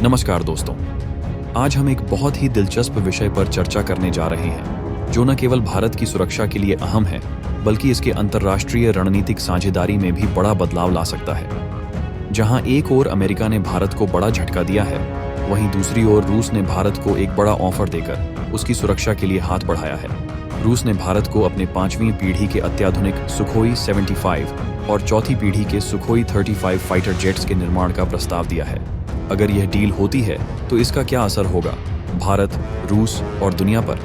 नमस्कार दोस्तों, आज हम एक बहुत ही दिलचस्प विषय पर चर्चा करने जा रहे हैं जो न केवल भारत की सुरक्षा के लिए अहम है बल्कि इसके अंतर्राष्ट्रीय रणनीतिक साझेदारी में भी बड़ा बदलाव ला सकता है। जहां एक ओर अमेरिका ने भारत को बड़ा झटका दिया है, वहीं दूसरी ओर रूस ने भारत को एक बड़ा ऑफर देकर उसकी सुरक्षा के लिए हाथ बढ़ाया है। रूस ने भारत को अपने 5वीं पीढ़ी के अत्याधुनिक सुखोई 75 और चौथी पीढ़ी के सुखोई 35 फाइटर जेट्स के निर्माण का प्रस्ताव दिया है। अगर यह डील होती है तो इसका क्या असर होगा भारत, रूस और दुनिया पर?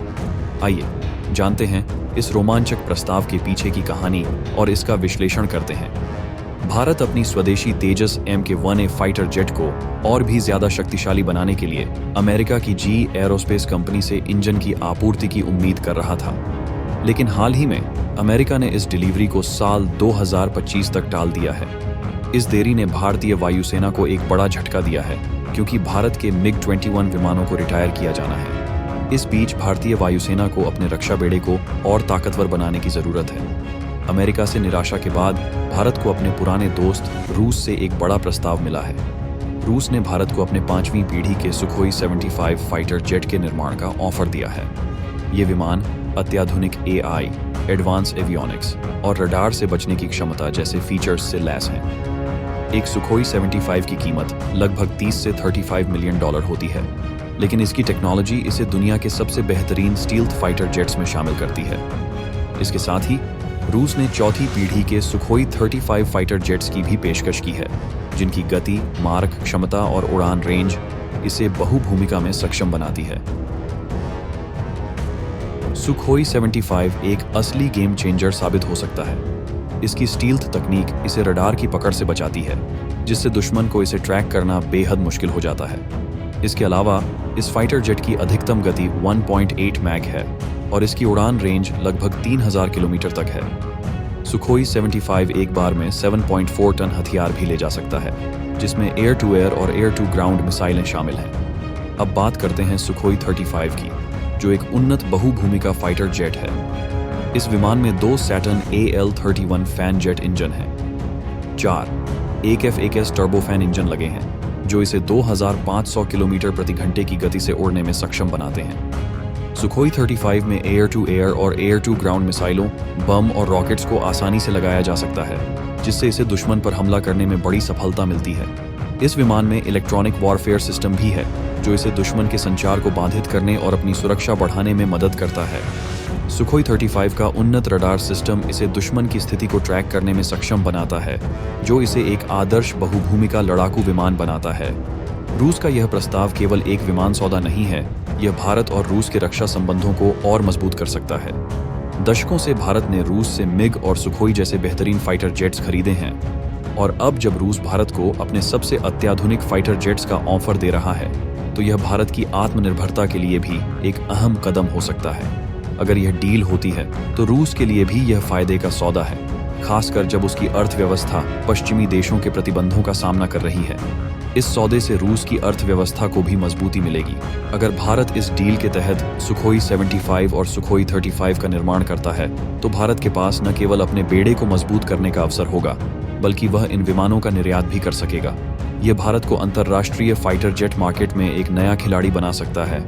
आइए जानते हैं इस रोमांचक प्रस्ताव के पीछे की कहानी और इसका विश्लेषण करते हैं। भारत अपनी स्वदेशी तेजस Mk-1A फाइटर जेट को और भी ज्यादा शक्तिशाली बनाने के लिए अमेरिका की जी एरोस्पेस कंपनी से इंजन की आपूर्ति की उम्मीद कर रहा था, लेकिन हाल ही में अमेरिका ने इस डिलीवरी को साल 2025 तक टाल दिया है। इस देरी ने भारतीय वायुसेना को एक बड़ा झटका दिया है, क्योंकि भारत के MiG-21 विमानों को रिटायर किया जाना है। इस बीच भारतीय वायुसेना को अपने रक्षा बेड़े को और ताकतवर बनाने की जरूरत है। अमेरिका से निराशा के बाद भारत को अपने पुराने दोस्त रूस से एक बड़ा प्रस्ताव मिला है। रूस ने भारत को अपने 5वीं पीढ़ी के सुखोई 75 फाइटर जेट के निर्माण का ऑफर दिया है। ये विमान अत्याधुनिक AI, एडवांस एवियोनिक्स और रडार से बचने की क्षमता जैसे फीचर्स से लैस हैं। एक सुखोई 75 की कीमत लगभग 30 से 35 मिलियन डॉलर होती है, लेकिन इसकी टेक्नोलॉजी इसे दुनिया के सबसे बेहतरीन स्टील्थ फाइटर जेट्स में शामिल करती है। इसके साथ ही रूस ने चौथी पीढ़ी के सुखोई 35 फाइटर जेट्स की भी पेशकश की है, जिनकी गति, मारक क्षमता और उड़ान रेंज इसे बहुभूमिका में सक्षम बनाती है। सुखोई 75 एक असली गेम चेंजर साबित हो सकता है। इसकी स्टील्थ तकनीक इसे रडार की पकड़ से बचाती है, जिससे दुश्मन को इसे ट्रैक करना बेहद मुश्किल हो जाता है। इसके अलावा इस फाइटर जेट की अधिकतम गति 1.8 मैक है और इसकी उड़ान रेंज लगभग 3000 किलोमीटर तक है। सुखोई 75 एक बार में 7.4 टन हथियार भी ले जा सकता है, जिसमें एयर टू एयर और एयर टू ग्राउंड मिसाइलें शामिल हैं। अब बात करते हैं सुखोई 35 की, जो एक उन्नत बहुभूमिका फाइटर जेट है। इस विमान में 2 Saturn AL-31 fan jet engine हैं। 4 AKF-AKS टर्बोफैन इंजन लगे हैं, जो इसे 2500 किलोमीटर प्रति घंटे की गति से उड़ने में सक्षम बनाते हैं। सुखोई 35 में एयर टू एयर और एयर टू ग्राउंड मिसाइलों, बम और रॉकेट्स को आसानी से लगाया जा सकता है, जिससे इसे दुश्मन पर हमला करने में बड़ी सफलता मिलती है। इस विमान में इलेक्ट्रॉनिक वॉरफेयर सिस्टम भी है, जो इसे दुश्मन के संचार को बाधित करने और अपनी सुरक्षा बढ़ाने में मदद करता है। सुखोई 35 का उन्नत रडार सिस्टम इसे दुश्मन की स्थिति को ट्रैक करने में सक्षम बनाता है, जो इसे एक आदर्श बहुभूमिका लड़ाकू विमान बनाता है। रूस का यह प्रस्ताव केवल एक विमान सौदा नहीं है, यह भारत और रूस के रक्षा संबंधों को और मजबूत कर सकता है। दशकों से भारत ने रूस से MiG और सुखोई जैसे बेहतरीन फाइटर जेट्स खरीदे हैं, और अब जब रूस भारत को अपने सबसे अत्याधुनिक फाइटर जेट्स का ऑफर दे रहा है, तो यह भारत की आत्मनिर्भरता के लिए भी एक अहम कदम हो सकता है। अगर यह डील होती है तो रूस के लिए भी यह फायदे का सौदा है, खासकर जब उसकी अर्थव्यवस्था पश्चिमी देशों के प्रतिबंधों का सामना कर रही है। इस सौदे से रूस की अर्थव्यवस्था को भी मजबूती मिलेगी। अगर भारत इस डील के तहत सुखोई 75 और सुखोई 35 का निर्माण करता है, तो भारत के पास न केवल अपने बेड़े को मजबूत करने का अवसर होगा, बल्कि वह इन विमानों का निर्यात भी कर सकेगा। यह भारत को अंतर्राष्ट्रीय फाइटर जेट मार्केट में एक नया खिलाड़ी बना सकता है,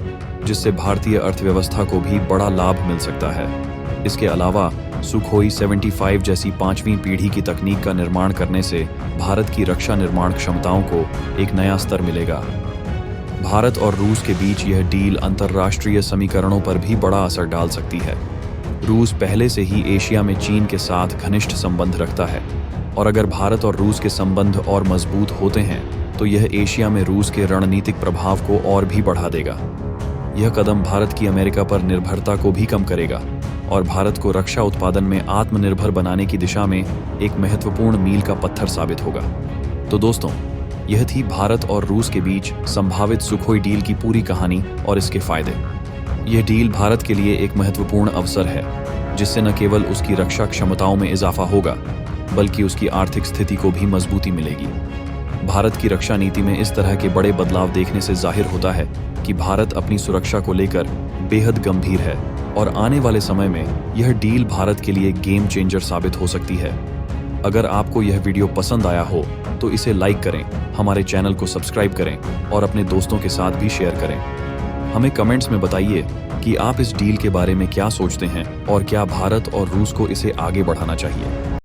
जिससे भारतीय अर्थव्यवस्था को भी बड़ा लाभ मिल सकता है। इसके अलावा सुखोई 75 जैसी 5वीं पीढ़ी की तकनीक का निर्माण करने से भारत की रक्षा निर्माण क्षमताओं को एक नया स्तर मिलेगा। भारत और रूस के बीच यह डील अंतर्राष्ट्रीय समीकरणों पर भी बड़ा असर डाल सकती है। रूस पहले से ही एशिया में चीन के साथ घनिष्ठ संबंध रखता है, और अगर भारत और रूस के संबंध और मजबूत होते हैं तो यह एशिया में रूस के रणनीतिक प्रभाव को और भी बढ़ा देगा। यह कदम भारत की अमेरिका पर निर्भरता को भी कम करेगा और भारत को रक्षा उत्पादन में आत्मनिर्भर बनाने की दिशा में एक महत्वपूर्ण मील का पत्थर साबित होगा। तो दोस्तों, यह थी भारत और रूस के बीच संभावित सुखोई डील की पूरी कहानी और इसके फायदे। यह डील भारत के लिए एक महत्वपूर्ण अवसर है, जिससे न केवल उसकी रक्षा क्षमताओं में इजाफा होगा, बल्कि उसकी आर्थिक स्थिति को भी मजबूती मिलेगी। भारत की रक्षा नीति में इस तरह के बड़े बदलाव देखने से जाहिर होता है कि भारत अपनी सुरक्षा को लेकर बेहद गंभीर है, और आने वाले समय में यह डील भारत के लिए गेम चेंजर साबित हो सकती है। अगर आपको यह वीडियो पसंद आया हो तो इसे लाइक करें, हमारे चैनल को सब्सक्राइब करें और अपने दोस्तों के साथ भी शेयर करें। हमें कमेंट्स में बताइए कि आप इस डील के बारे में क्या सोचते हैं और क्या भारत और रूस को इसे आगे बढ़ाना चाहिए।